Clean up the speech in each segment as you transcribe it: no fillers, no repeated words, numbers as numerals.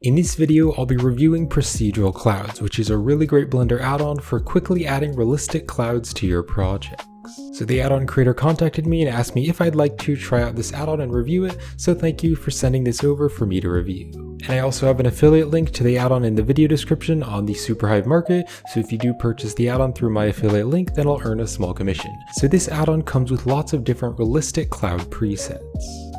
In this video, I'll be reviewing Procedural Clouds, which is a really great Blender add-on for quickly adding realistic clouds to your projects. So the add-on creator contacted me and asked me if I'd like to try out this add-on and review it, so thank you for sending this over for me to review. And I also have an affiliate link to the add-on in the video description on the Superhive market, so if you do purchase the add-on through my affiliate link, then I'll earn a small commission. So this add-on comes with lots of different realistic cloud presets.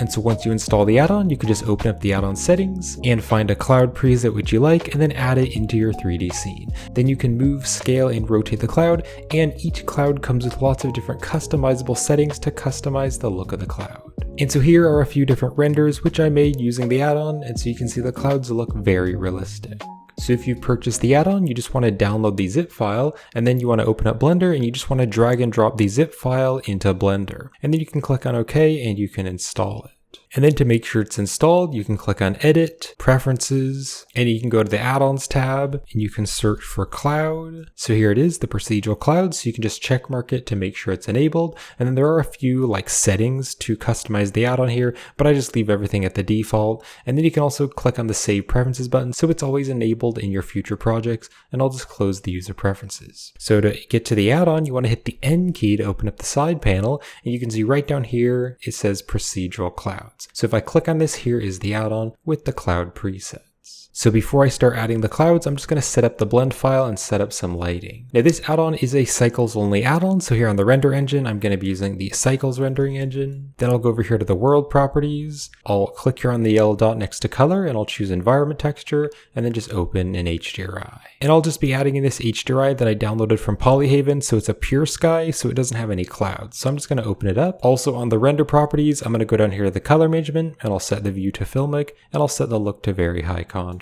And so once you install the add-on, you can just open up the add-on settings and find a cloud preset which you like and then add it into your 3D scene. Then you can move, scale, and rotate the cloud, and each cloud comes with lots of different customizable settings to customize the look of the cloud. And so here are a few different renders which I made using the add-on, and so you can see the clouds look very realistic. So if you've purchased the add-on, you just want to download the zip file, and then you want to open up Blender and you just want to drag and drop the zip file into Blender. And then you can click on OK and you can install it. And then to make sure it's installed, you can click on Edit, Preferences, and you can go to the Add-ons tab and you can search for Cloud. So here it is, the Procedural Cloud, so you can just check mark it to make sure it's enabled. And then there are a few like settings to customize the add-on here, but I just leave everything at the default. And then you can also click on the Save Preferences button so it's always enabled in your future projects, and I'll just close the user preferences. So to get to the add-on, you want to hit the N key to open up the side panel, and you can see right down here, it says Procedural Clouds. So if I click on this, here is the add-on with the cloud presets. So before I start adding the clouds, I'm just going to set up the blend file and set up some lighting. Now this add-on is a cycles only add-on, so here on the render engine, I'm going to be using the cycles rendering engine. Then I'll go over here to the world properties. I'll click here on the yellow dot next to color and I'll choose environment texture and then just open an HDRI. And I'll just be adding in this HDRI that I downloaded from Polyhaven, so it's a pure sky, so it doesn't have any clouds. So I'm just going to open it up. Also on the render properties, I'm going to go down here to the color management and I'll set the view to filmic and I'll set the look to very high contrast.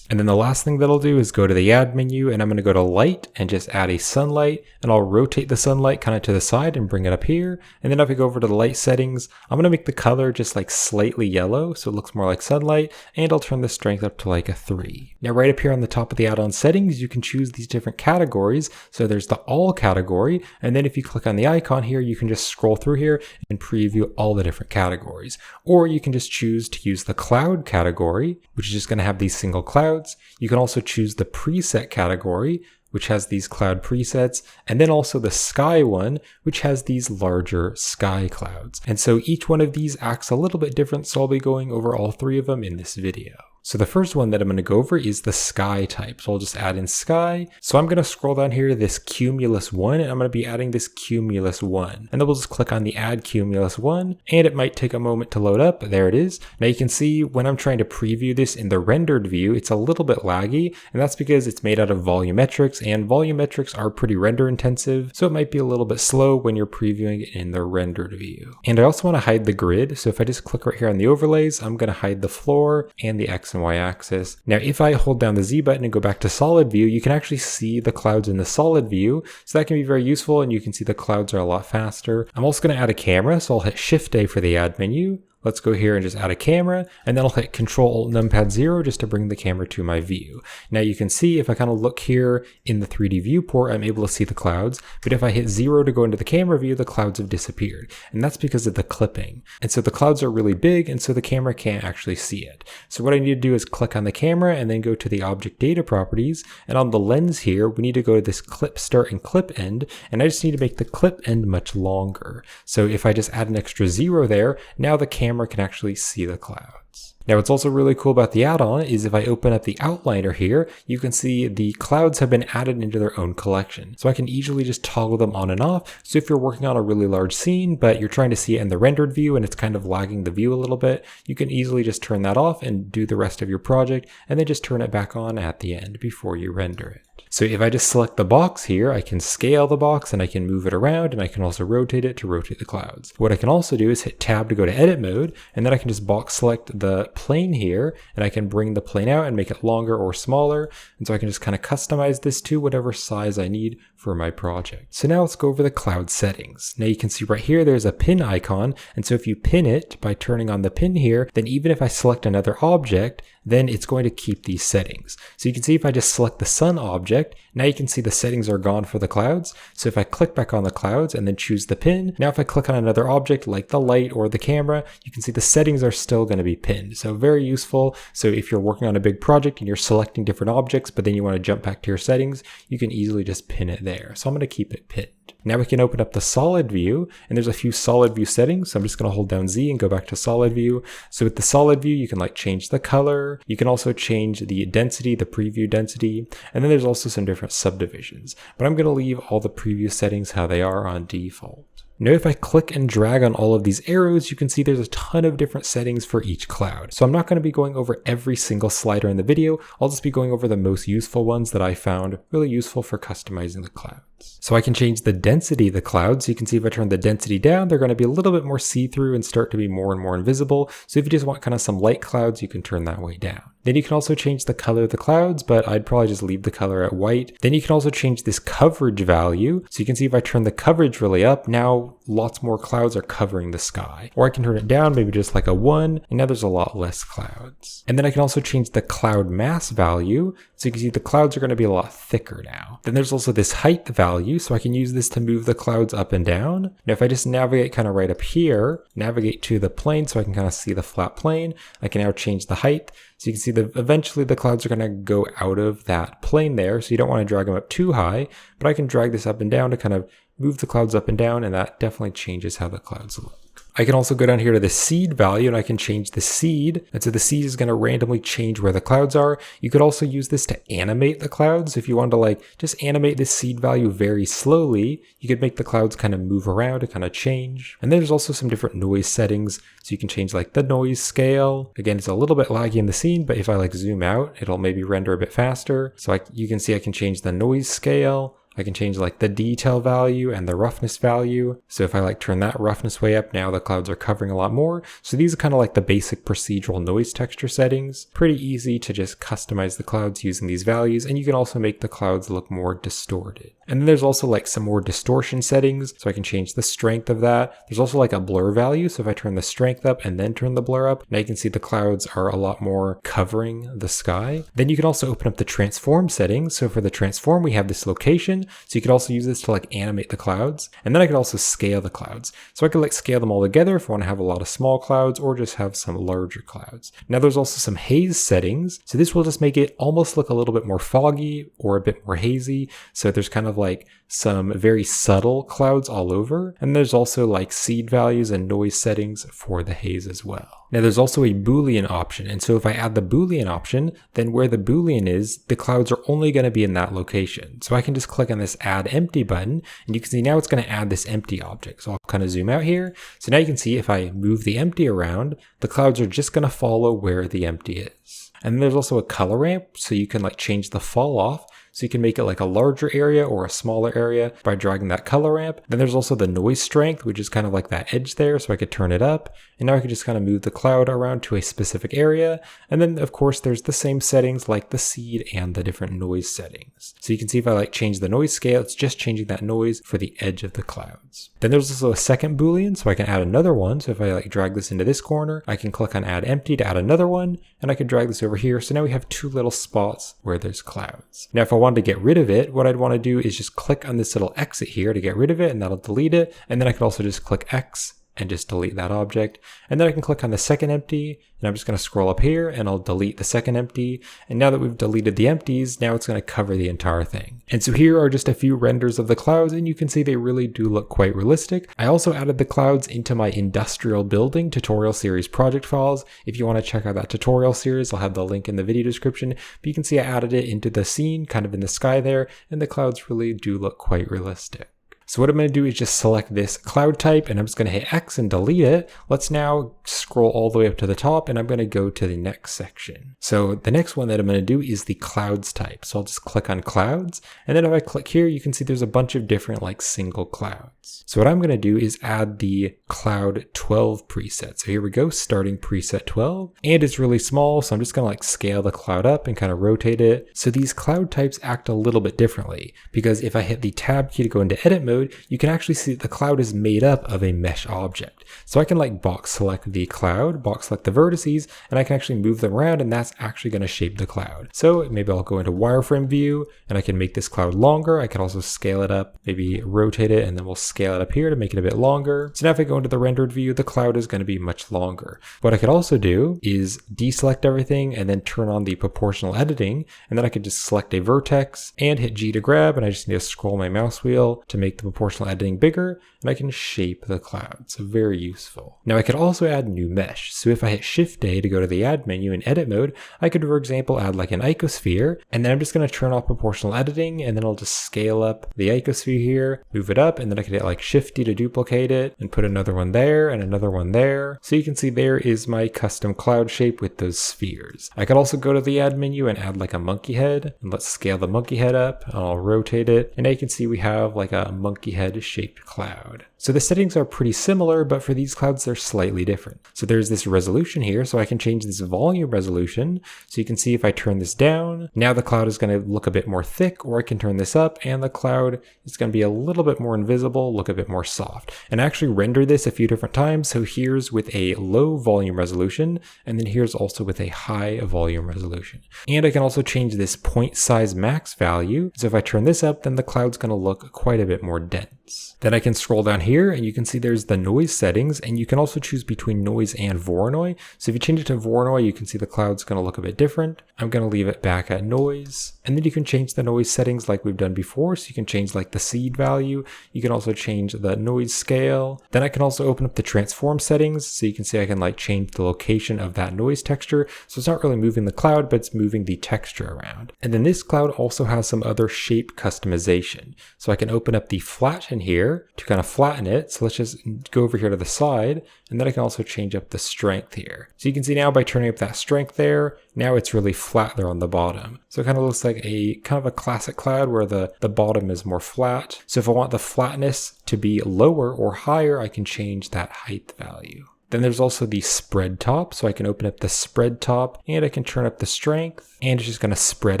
And then the last thing that I'll do is go to the add menu and I'm going to go to light and just add a sunlight, and I'll rotate the sunlight kind of to the side and bring it up here. And then if I go over to the light settings, I'm going to make the color just like slightly yellow so it looks more like sunlight, and I'll turn the strength up to like a 3. Now right up here on the top of the add-on settings, you can choose these different categories. So there's the all category, and then if you click on the icon here, you can just scroll through here and preview all the different categories. Or you can just choose to use the cloud category, which is just going to have these single clouds. You can also choose the preset category, which has these cloud presets, and then also the sky one, which has these larger sky clouds. And so each one of these acts a little bit different, so I'll be going over all 3 of them in this video. So the first one that I'm going to go over is the sky type. So I'll just add in sky. So I'm going to scroll down here to this cumulus 1, and I'm going to be adding this cumulus 1. And then we'll just click on the add cumulus 1, and it might take a moment to load up. There it is. Now you can see when I'm trying to preview this in the rendered view, it's a little bit laggy, and that's because it's made out of volumetrics, and volumetrics are pretty render intensive. So it might be a little bit slow when you're previewing it in the rendered view. And I also want to hide the grid. So if I just click right here on the overlays, I'm going to hide the floor and the X and Y axis. Now if I hold down the Z button and go back to solid view, you can actually see the clouds in the solid view, so that can be very useful, and you can see the clouds are a lot faster. I'm also going to add a camera, so I'll hit Shift A for the add menu. Let's go here and just add a camera, and then I'll hit Control Alt Numpad 0 just to bring the camera to my view. Now you can see if I kind of look here in the 3D viewport, I'm able to see the clouds, but if I hit 0 to go into the camera view, the clouds have disappeared, and that's because of the clipping. And so the clouds are really big, and so the camera can't actually see it. So what I need to do is click on the camera and then go to the Object Data Properties, and on the lens here, we need to go to this Clip Start and Clip End, and I just need to make the clip end much longer. So if I just add an extra 0 there, now the camera can actually see the clouds. Now what's also really cool about the add-on is if I open up the outliner here, you can see the clouds have been added into their own collection. So I can easily just toggle them on and off. So if you're working on a really large scene, but you're trying to see it in the rendered view and it's kind of lagging the view a little bit, you can easily just turn that off and do the rest of your project, and then just turn it back on at the end before you render it. So if I just select the box here, I can scale the box and I can move it around, and I can also rotate it to rotate the clouds. What I can also do is hit tab to go to edit mode, and then I can just box select the plane here, and I can bring the plane out and make it longer or smaller. And so I can just kind of customize this to whatever size I need for my project. So now let's go over the cloud settings. Now you can see right here, there's a pin icon. And so if you pin it by turning on the pin here, then even if I select another object, then it's going to keep these settings. So you can see if I just select the sun object, now you can see the settings are gone for the clouds. So if I click back on the clouds and then choose the pin, now if I click on another object like the light or the camera, you can see the settings are still going to be pinned. So very useful. So if you're working on a big project and you're selecting different objects, but then you want to jump back to your settings, you can easily just pin it there. So I'm going to keep it pinned. Now we can open up the solid view, and there's a few solid view settings. So I'm just going to hold down Z and go back to solid view. So with the solid view, you can like change the color. You can also change the density, the preview density. And then there's also some different subdivisions, but I'm going to leave all the preview settings how they are on default. Now if I click and drag on all of these arrows, you can see there's a ton of different settings for each cloud. So I'm not going to be going over every single slider in the video. I'll just be going over the most useful ones that I found really useful for customizing the clouds. So I can change the density of the clouds. So you can see if I turn the density down, they're going to be a little bit more see-through and start to be more and more invisible. So if you just want kind of some light clouds, you can turn that way down. Then you can also change the color of the clouds, but I'd probably just leave the color at white. Then you can also change this coverage value. So you can see if I turn the coverage really up, now lots more clouds are covering the sky. Or I can turn it down, maybe just like a 1, and now there's a lot less clouds. And then I can also change the cloud mass value. So you can see the clouds are going to be a lot thicker now. Then there's also this height value, so I can use this to move the clouds up and down. Now if I just navigate kind of right up here, navigate to the plane so I can kind of see the flat plane, I can now change the height. So you can see that eventually the clouds are going to go out of that plane there, so you don't want to drag them up too high, but I can drag this up and down to kind of move the clouds up and down, and that definitely changes how the clouds look. I can also go down here to the seed value and I can change the seed. And so the seed is going to randomly change where the clouds are. You could also use this to animate the clouds. If you wanted to like just animate this seed value very slowly, you could make the clouds kind of move around and kind of change. And then there's also some different noise settings. So you can change like the noise scale. Again, it's a little bit laggy in the scene, but if I like zoom out, it'll maybe render a bit faster. So you can see I can change the noise scale. I can change like the detail value and the roughness value. So if I like turn that roughness way up, now the clouds are covering a lot more. So these are kind of like the basic procedural noise texture settings. Pretty easy to just customize the clouds using these values, and you can also make the clouds look more distorted. And then there's also like some more distortion settings. So I can change the strength of that. There's also like a blur value. So if I turn the strength up and then turn the blur up, now you can see the clouds are a lot more covering the sky. Then you can also open up the transform settings. So for the transform, we have this location. So you could also use this to like animate the clouds. And then I could also scale the clouds. So I could like scale them all together if I want to have a lot of small clouds or just have some larger clouds. Now there's also some haze settings. So this will just make it almost look a little bit more foggy or a bit more hazy. So there's kind of like some very subtle clouds all over. And there's also like seed values and noise settings for the haze as well. Now there's also a Boolean option. And so if I add the Boolean option, then where the Boolean is, the clouds are only going to be in that location. So I can just click on this add empty button, and you can see now it's going to add this empty object. So I'll kind of zoom out here. So now you can see if I move the empty around, the clouds are just going to follow where the empty is. And then there's also a color ramp, so you can like change the fall off. So you can make it like a larger area or a smaller area by dragging that color ramp. Then there's also the noise strength, which is kind of like that edge there. So I could turn it up, and now I can just kind of move the cloud around to a specific area. And then of course there's the same settings like the seed and the different noise settings. So you can see if I like change the noise scale, it's just changing that noise for the edge of the clouds. Then there's also a second Boolean, so I can add another one. So if I like drag this into this corner, I can click on add empty to add another one, and I can drag this over here. So now we have two little spots where there's clouds. Now if I wanted to get rid of it, what I'd want to do is just click on this little exit here to get rid of it, and that'll delete it. And then I could also just click X and just delete that object. And then I can click on the second empty, and I'm just going to scroll up here and I'll delete the second empty. And now that we've deleted the empties, now it's going to cover the entire thing. And so here are just a few renders of the clouds, and you can see they really do look quite realistic. I also added the clouds into my industrial building tutorial series project files. If you want to check out that tutorial series, I'll have the link in the video description. But you can see I added it into the scene, kind of in the sky there, and the clouds really do look quite realistic. So what I'm going to do is just select this cloud type, and I'm just going to hit X and delete it. Let's now scroll all the way up to the top, and I'm going to go to the next section. So the next one that I'm going to do is the clouds type. So I'll just click on clouds, and then if I click here, you can see there's a bunch of different like single clouds. So what I'm going to do is add the cloud 12 preset. So here we go, starting preset 12, and it's really small. So I'm just going to like scale the cloud up and kind of rotate it. So these cloud types act a little bit differently, because if I hit the tab key to go into edit mode, mode, you can actually see that the cloud is made up of a mesh object. So I can like box select the cloud, box select the vertices, and I can actually move them around, and that's actually going to shape the cloud. So maybe I'll go into wireframe view and I can make this cloud longer. I can also scale it up, maybe rotate it, and then we'll scale it up here to make it a bit longer. So now if I go into the rendered view, the cloud is going to be much longer. What I could also do is deselect everything and then turn on the proportional editing, and then I could just select a vertex and hit G to grab, and I just need to scroll my mouse wheel to make the proportional editing bigger, and I can shape the cloud. So very useful. Now I could also add new mesh. So if I hit Shift A to go to the add menu in edit mode, I could, for example, add like an icosphere, and then I'm just going to turn off proportional editing, and then I'll just scale up the icosphere here, move it up, and then I could hit like Shift D to duplicate it and put another one there and another one there. So you can see there is my custom cloud shape with those spheres. I could also go to the add menu and add like a monkey head, and let's scale the monkey head up, and I'll rotate it, and now you can see we have like a monkey head shaped cloud. So the settings are pretty similar, but for these clouds, they're slightly different. So there's this resolution here, so I can change this volume resolution. So you can see if I turn this down, now the cloud is going to look a bit more thick, or I can turn this up and the cloud is going to be a little bit more invisible, look a bit more soft. And I actually render this a few different times. So here's with a low volume resolution, and then here's also with a high volume resolution. And I can also change this point size max value. So if I turn this up, then the cloud's going to look quite a bit more dense. Then I can scroll down here and you can see there's the noise settings, and you can also choose between noise and Voronoi. So if you change it to Voronoi, you can see the cloud's going to look a bit different. I'm going to leave it back at noise. And then you can change the noise settings like we've done before. So you can change like the seed value. You can also change the noise scale. Then I can also open up the transform settings. So you can see I can like change the location of that noise texture. So it's not really moving the cloud, but it's moving the texture around. And then this cloud also has some other shape customization. So I can open up the flatten here to kind of flatten it. So let's just go over here to the side, and then I can also change up the strength here. So you can see now by turning up that strength there, now it's really flat there on the bottom. So it kind of looks like a kind of a classic cloud where the bottom is more flat. So if I want the flatness to be lower or higher, I can change that height value. Then there's also the spread top. So I can open up the spread top and I can turn up the strength, and it's just going to spread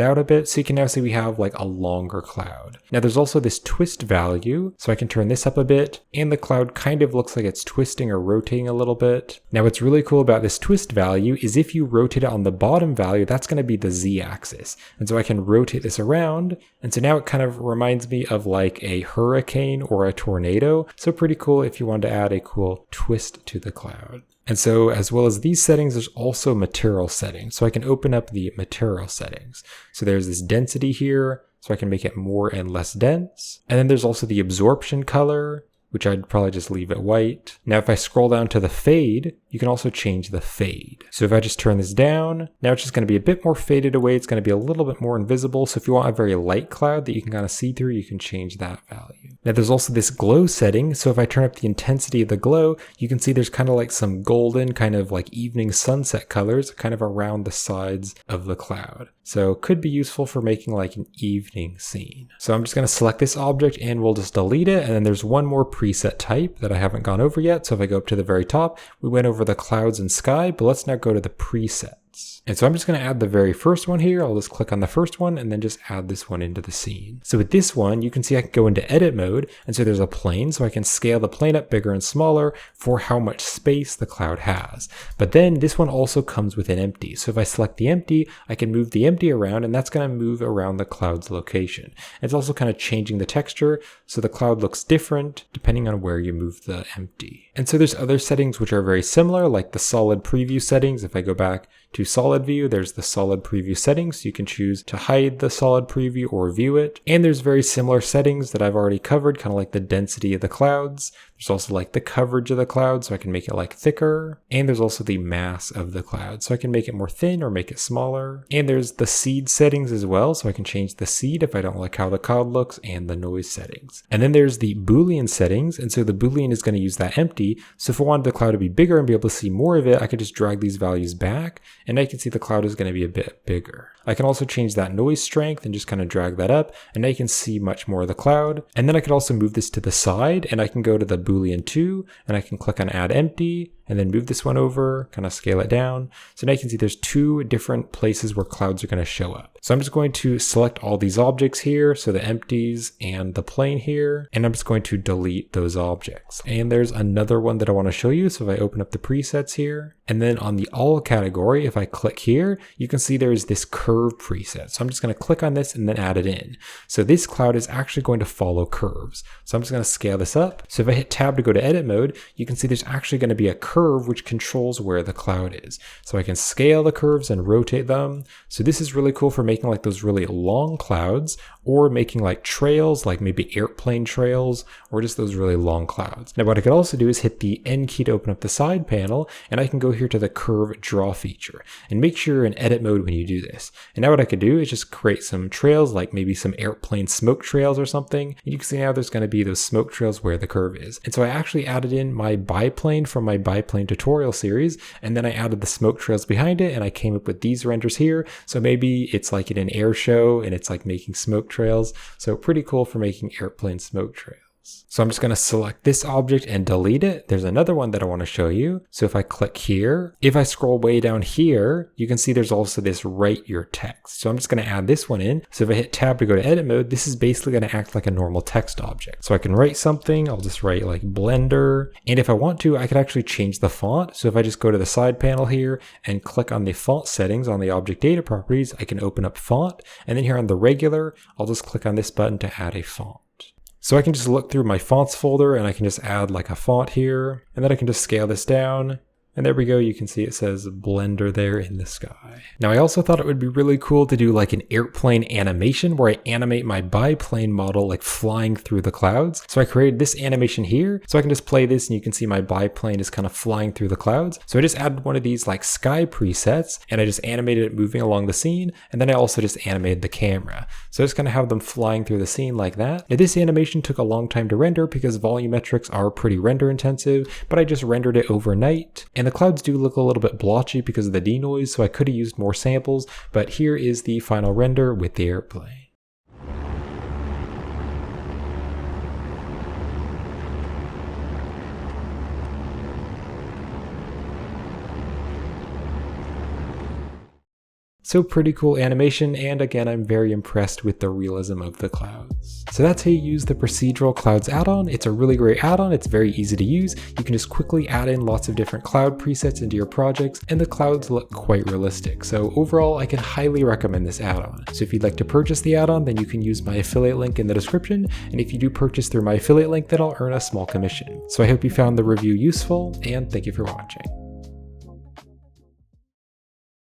out a bit. So you can now see we have like a longer cloud. Now there's also this twist value. So I can turn this up a bit and the cloud kind of looks like it's twisting or rotating a little bit. Now what's really cool about this twist value is if you rotate it on the bottom value, that's going to be the Z axis. And so I can rotate this around. And so now it kind of reminds me of like a hurricane or a tornado. So pretty cool if you wanted to add a cool twist to the cloud. And so as well as these settings, there's also material settings. So I can open up the material settings. So there's this density here, so I can make it more and less dense. And then there's also the absorption color, which I'd probably just leave it white. Now if I scroll down to the fade, you can also change the fade. So if I just turn this down, now it's just going to be a bit more faded away. It's going to be a little bit more invisible. So if you want a very light cloud that you can kind of see through, you can change that value. Now there's also this glow setting. So if I turn up the intensity of the glow, you can see there's kind of like some golden kind of like evening sunset colors kind of around the sides of the cloud. So could be useful for making like an evening scene. So I'm just going to select this object and we'll just delete it. And then there's one more preset type that I haven't gone over yet. So if I go up to the very top, we went over the clouds and sky, but let's now go to the presets. And so I'm just going to add the very first one here. I'll just click on the first one and then just add this one into the scene. So with this one, you can see I can go into edit mode. And so there's a plane, so I can scale the plane up bigger and smaller for how much space the cloud has. But then this one also comes with an empty. So if I select the empty, I can move the empty around, and that's going to move around the cloud's location. And it's also kind of changing the texture, so the cloud looks different depending on where you move the empty. And so there's other settings which are very similar, like the solid preview settings. If I go back to solid view, there's the solid preview settings. You can choose to hide the solid preview or view it. And there's very similar settings that I've already covered, kind of like the density of the clouds. There's also like the coverage of the cloud, so I can make it like thicker. And there's also the mass of the cloud, so I can make it more thin or make it smaller. And there's the seed settings as well, so I can change the seed if I don't like how the cloud looks, and the noise settings. And then there's the Boolean settings, and so the Boolean is going to use that empty. So if I wanted the cloud to be bigger and be able to see more of it, I could just drag these values back, and I can see the cloud is going to be a bit bigger. I can also change that noise strength and just kind of drag that up, and now you can see much more of the cloud. And then I could also move this to the side, and I can go to the Boolean 2, and I can click on add empty, and then move this one over, kind of scale it down. So now you can see there's two different places where clouds are going to show up. So I'm just going to select all these objects here, so the empties and the plane here, and I'm just going to delete those objects. And there's another one that I want to show you. So if I open up the presets here, and then on the all category, if I click here, you can see there's this curve preset. So I'm just going to click on this and then add it in. So this cloud is actually going to follow curves. So I'm just going to scale this up. So if I hit tab to go to edit mode, you can see there's actually going to be a curve which controls where the cloud is. So I can scale the curves and rotate them. So this is really cool for making like those really long clouds, or making like trails, like maybe airplane trails, or just those really long clouds. Now what I could also do is hit the N key to open up the side panel, and I can go here to the curve draw feature, and make sure you're in edit mode when you do this. And now what I could do is just create some trails, like maybe some airplane smoke trails or something. And you can see now there's going to be those smoke trails where the curve is. And so I actually added in my biplane from my biplane tutorial series, and then I added the smoke trails behind it, and I came up with these renders here. So maybe it's like in an air show and it's like making smoke trails. So pretty cool for making airplane smoke trails. So I'm just going to select this object and delete it. There's another one that I want to show you. So if I click here, if I scroll way down here, you can see there's also this write your text. So I'm just going to add this one in. So if I hit tab to go to edit mode, this is basically going to act like a normal text object. So I can write something. I'll just write like Blender. And if I want to, I could actually change the font. So if I just go to the side panel here and click on the font settings on the object data properties, I can open up font. And then here on the regular, I'll just click on this button to add a font. So I can just look through my fonts folder and I can just add like a font here, and then I can just scale this down. And there we go, you can see it says Blender there in the sky. Now I also thought it would be really cool to do like an airplane animation where I animate my biplane model like flying through the clouds. So I created this animation here, so I can just play this and you can see my biplane is kind of flying through the clouds. So I just added one of these like sky presets and I just animated it moving along the scene, and then I also just animated the camera. So I just kind of have them flying through the scene like that. Now this animation took a long time to render because volumetrics are pretty render intensive, but I just rendered it overnight. And the clouds do look a little bit blotchy because of the denoise, so I could have used more samples, but here is the final render with the airplane. So pretty cool animation, and again, I'm very impressed with the realism of the clouds. So that's how you use the Procedural Clouds add-on. It's a really great add-on. It's very easy to use. You can just quickly add in lots of different cloud presets into your projects, and the clouds look quite realistic. So overall, I can highly recommend this add-on. So if you'd like to purchase the add-on, then you can use my affiliate link in the description. And if you do purchase through my affiliate link, then I'll earn a small commission. So I hope you found the review useful, and thank you for watching.